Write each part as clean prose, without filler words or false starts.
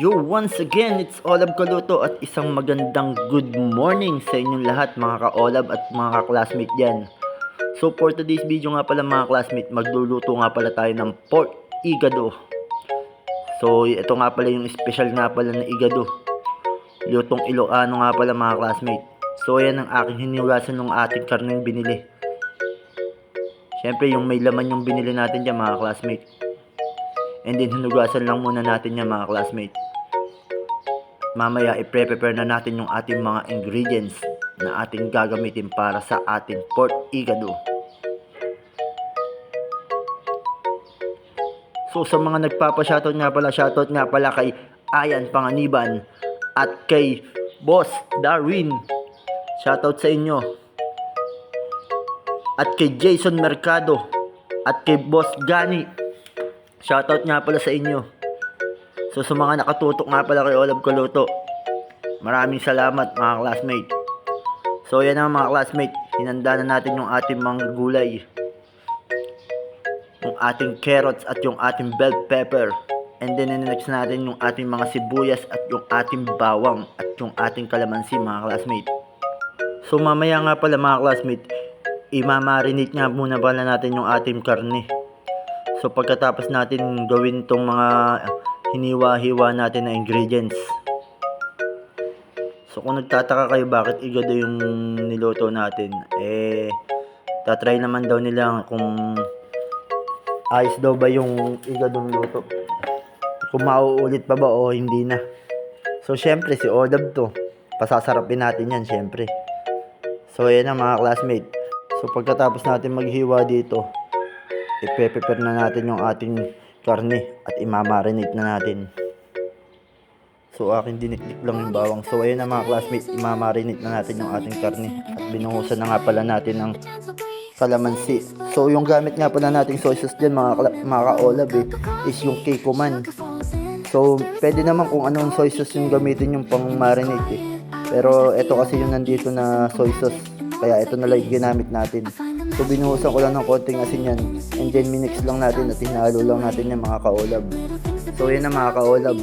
Yo, once again, it's Olab Kaluto at isang magandang good morning sa inyong lahat mga ka-Olab at mga ka-classmate dyan. So for today's video nga pala mga classmate, magluluto nga pala tayo ng pork igado. So ito nga pala yung special nga pala na igado. Lutong Ilocano nga pala mga classmate. So yan ang aking hiniwasan ng ating karneng binili. Syempre yung may laman yung binili natin dyan mga classmate. And then hinugasan lang muna natin yan mga classmate. Mamaya i-prepare na natin yung ating mga ingredients na ating gagamitin para sa ating pork igado. So sa mga nagpapa-shoutout nga pala kay Ayan Panganiban at kay Boss Darwin. Shoutout sa inyo. At kay Jason Mercado at kay Boss Gani. Shoutout nga pala sa inyo. So sa mga nakatutok nga pala kay Olab Kaluto, maraming salamat mga classmate. So yan na mga classmate, hinanda na natin yung ating mga gulay. Yung ating carrots at yung ating bell pepper. And then next natin yung ating mga sibuyas at yung ating bawang at yung ating kalamansi mga classmate. So mamaya nga pala mga classmate, imamarinate nga muna pala natin yung ating karne. So pagkatapos natin gawin tong mga hiniwa-hiwa natin na ingredients. So kung nagtataka kayo bakit igado yung niluto natin, tatry naman daw nila kung ayos daw ba yung igadong luto. Kung mauulit pa ba o hindi na. So syempre si Olab to, pasasarapin natin yan syempre. So yan na mga classmate. So pagkatapos natin maghiwa dito, i-prepare na natin yung ating karne at imamarinate na natin. So akin dinikdik lang yung bawang. So ayun na mga classmates, imamarinate na natin yung ating karne at binuhusan na nga pala natin ng kalamansi. So yung gamit nga pala nating soy sauce dyan mga ka-Olab is yung Kikkoman. So pwede naman kung anong soy sauce yung gamitin yung pang marinate Pero ito kasi yung nandito na soy sauce, kaya ito na lang ginamit natin. So binuhusan ko lang ng konting asin yan, and then minix lang natin at hinalo lang natin yung mga ka-Olab. So yan na mga ka-Olab,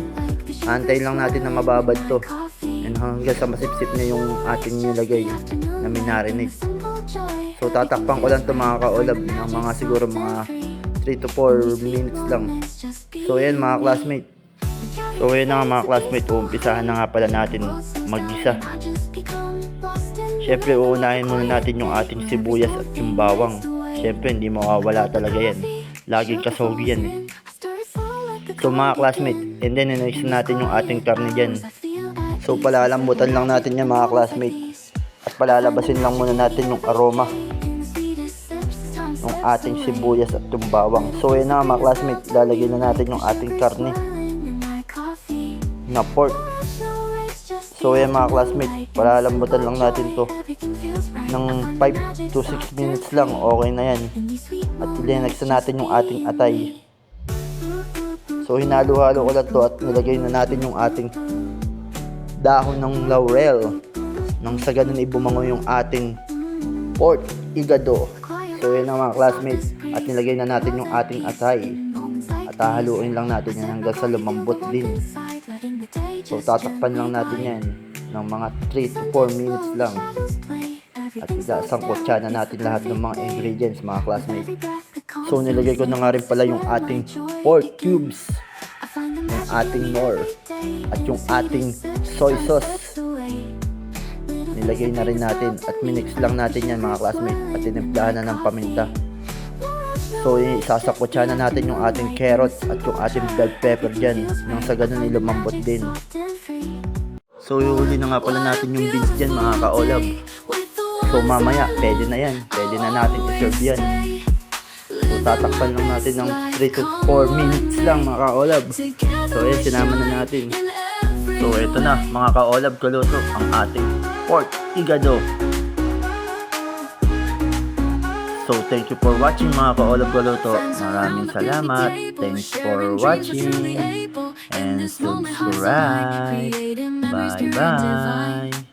antayin lang natin na mababad to, and hanggang sa masipsip na yung ating nilagay na minarinate. So tatakpan ko lang to mga ka-Olab ng mga siguro mga 3 to 4 minutes lang. So yan mga classmate. So yan na mga classmate, umpisahan na nga pala natin mag-gisa. Siyempre uunahin muna natin yung ating sibuyas at yung bawang. Siyempre hindi mawawala talaga yan. Laging kasawag yan So mga classmate, and then next natin yung ating karne dyan. So palalambutan lang natin yan mga classmate. At palalabasin lang muna natin yung aroma ng ating sibuyas at yung bawang. So yun na mga classmate, lalagyan na natin yung ating karne na pork. So yan mga classmate, palalambutan lang natin to ng 5 to 6 minutes lang, okay na yan. At next natin yung ating atay. So hinalo-halo ko lang to at nilagay na natin yung ating dahon ng laurel nang sa ganun ibumango yung ating pork igado. So yan mga classmates, at nilagay na natin yung ating atay at haluin lang natin yan hanggang sa lumambot din. So tatakpan lang natin yan ng mga 3 to 4 minutes lang. At isasangkotsa na natin lahat ng mga ingredients mga classmates. So nilagay ko na nga rin pala yung ating pork cubes, yung ating nor, at yung ating soy sauce. Nilagay na rin natin at minix lang natin yan mga classmates at tinimplahan na ng paminta. So isasakotsa na natin yung ating carrots at yung ating bell pepper dyan nang sa ganun ilumambot din. So ihuli na nga pala natin yung beans dyan mga ka-Olab. So mamaya pwede na yan, pwede na natin i-serve yan. So tatakpan lang natin ng 3 to 4 minutes lang mga ka-Olab. So ayan, sinama na natin. So eto na mga ka-Olab Kaluto, ang ating pork igado. So thank you for watching mga ka-Olab Kaluto. Maraming salamat. Thanks for watching and subscribe. Bye bye.